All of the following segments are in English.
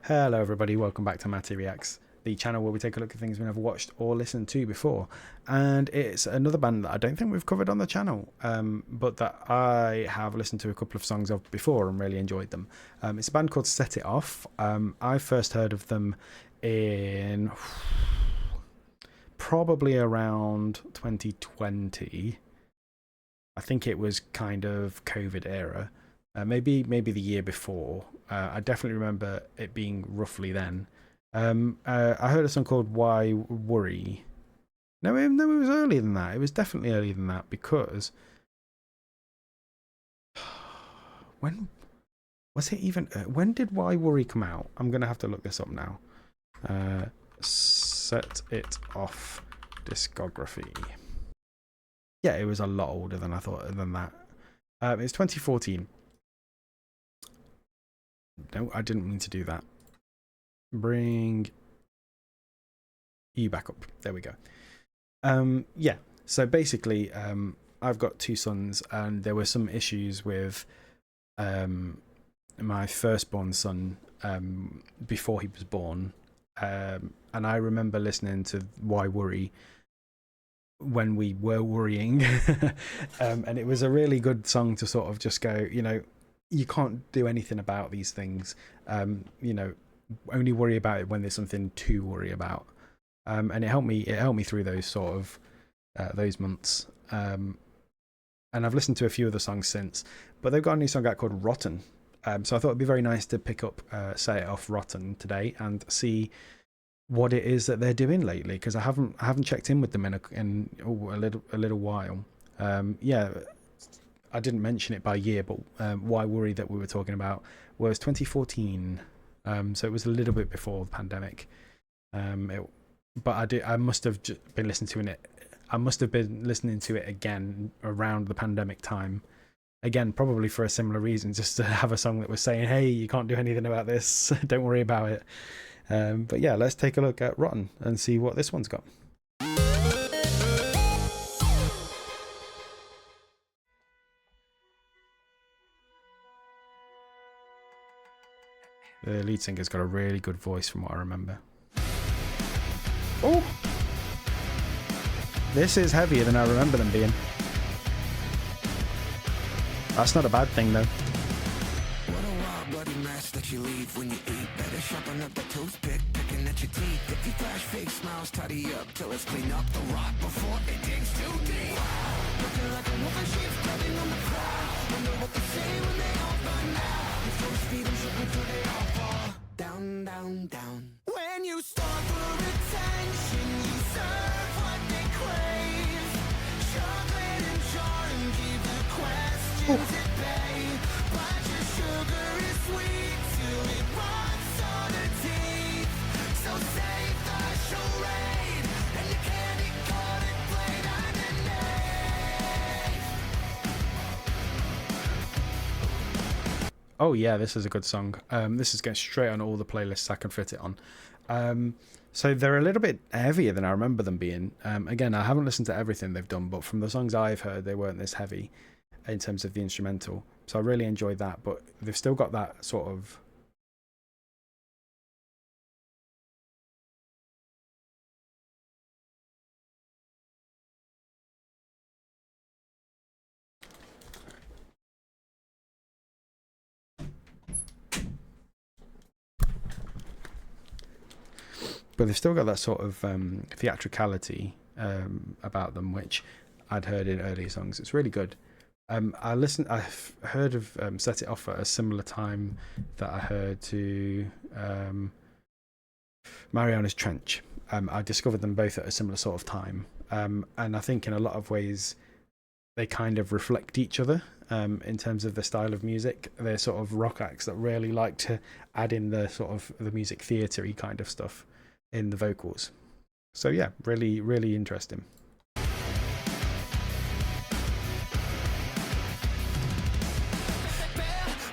Hello everybody, welcome back to Matty Reacts, the channel where we take a look at things we've never watched or listened to before. And it's another band that I don't think we've covered on the channel, but that I have listened to a couple of songs of before and really enjoyed them. It's a band called Set It Off. I first heard of them in probably around 2020. I think it was kind of COVID era. Maybe the year before. I definitely remember it being roughly then. I heard a song called Why Worry. No, it was earlier than that. It was definitely earlier than that because when was it even? When did Why Worry come out? I'm gonna have to look this up now. Set It Off discography. Yeah, it was a lot older than I thought than that. It's 2014. No, I didn't mean to do that. Bring you back up. There we go. Yeah, so basically, I've got two sons, and there were some issues with my firstborn son before he was born. And I remember listening to Why Worry when we were worrying. And it was a really good song to sort of just go, you know, you can't do anything about these things. You know, only worry about it when there's something to worry about. And it helped me through those sort of those months. And I've listened to a few of the songs since, but they've got a new song out called Rotten. So I thought it'd be very nice to pick up Set It Off Rotten today and see what it is that they're doing lately, because I haven't checked in with them in a little while. Yeah, I didn't mention it by year, but Why Worry that we were talking about was 2014. So it was a little bit before the pandemic. But I must have been listening to it. I must have been listening to it again around the pandemic time. Again, probably for a similar reason, just to have a song that was saying, "Hey, you can't do anything about this. Don't worry about it." But yeah, let's take a look at Rotten and see what this one's got. The lead singer's got a really good voice from what I remember. Oh! This is heavier than I remember them being. That's not a bad thing though. What a wild bloody mess that you leave when you eat. Better sharpen up the toothpick, picking at your teeth. If you flash fake smiles, tidy up till it's clean up the rot before it digs too deep. Looking like a wolf and sheep's cutting on the prowl. Wonder what they say when they all find out. Your first feet and shit until they all fall down, down, down. When you starve for attention, you serve what they crave. Chocolate and charm keep the questions at bay. But your sugar is sweet till it rots all the teeth. So save the charade and your candy coated plate underneath. Oh yeah, this is a good song. This is going straight on all the playlists I can fit it on. So they're a little bit heavier than I remember them being. Again, I haven't listened to everything they've done, but from the songs I've heard, they weren't this heavy in terms of the instrumental. So I really enjoyed that, but they've still got that sort of... But they've still got that sort of theatricality about them, which I'd heard in earlier songs. It's really good. I've heard of Set It Off at a similar time that I heard to Mariana's Trench. I discovered them both at a similar sort of time. And I think in a lot of ways they kind of reflect each other in terms of the style of music. They're sort of rock acts that really like to add in the sort of the music theatre-y kind of stuff in the vocals. So yeah, really, really interesting.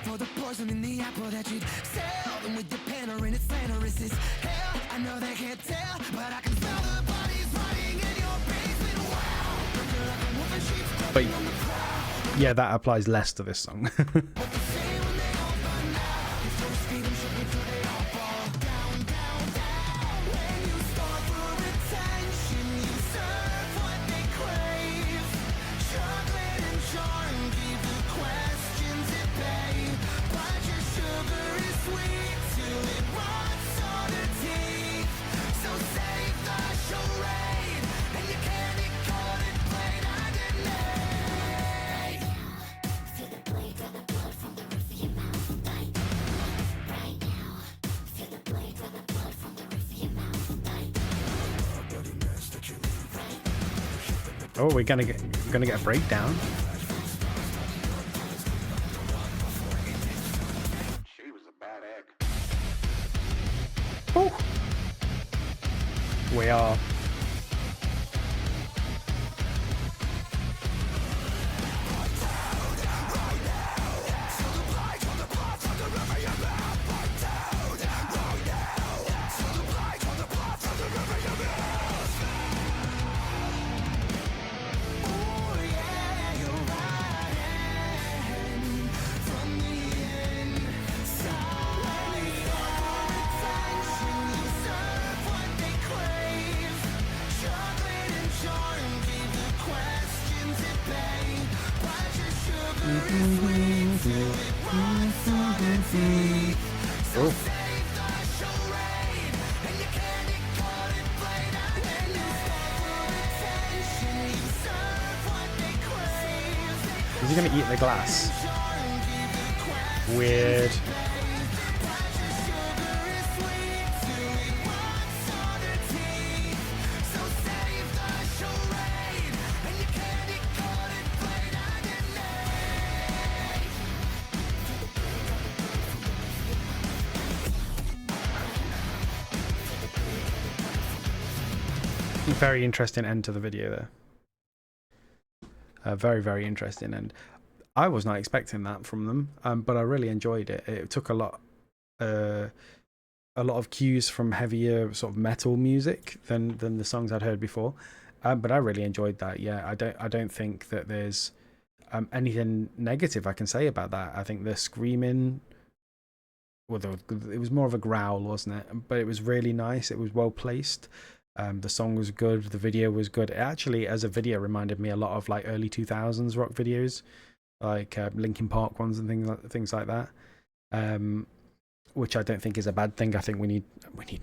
For the poison in the apple that you'd sell them with your pen or in its center is this hell. I know they can't tell, but I can smell the bodies rotting in your basement. Wow, looking like a wolf and sheep's clothing on the prowl. Yeah, that applies less to this song. What they say when they all find out. Your first feet and shit until they all fall Oh, we're gonna get a breakdown. She was a bad egg. Oh. We are. Oh. Is he gonna eat the glass? Weird. Very interesting end to the video there. Very, very interesting, and I was not expecting that from them, but I really enjoyed it. It took a lot of cues from heavier sort of metal music than the songs I'd heard before, but I really enjoyed that. Yeah, I don't think that there's anything negative I can say about that. I think the screaming, well, it was more of a growl, wasn't it? But it was really nice. It was well placed. The song was good. The video was good. It actually, as a video, reminded me a lot of like early 2000s rock videos, like Linkin Park ones and things like that. Which I don't think is a bad thing. I think we need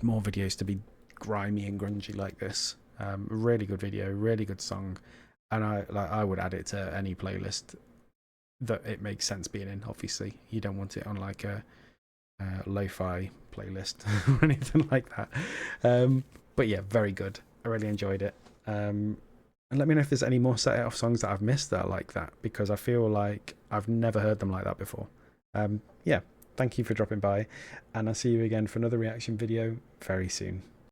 more videos to be grimy and grungy like this. Really good video, really good song, and I would add it to any playlist that it makes sense being in. Obviously, you don't want it on like a lo-fi playlist or anything like that. But yeah, very good. I really enjoyed it. And let me know if there's any more Set It Off songs that I've missed that are like that, because I feel like I've never heard them like that before. Yeah, thank you for dropping by, and I'll see you again for another reaction video very soon.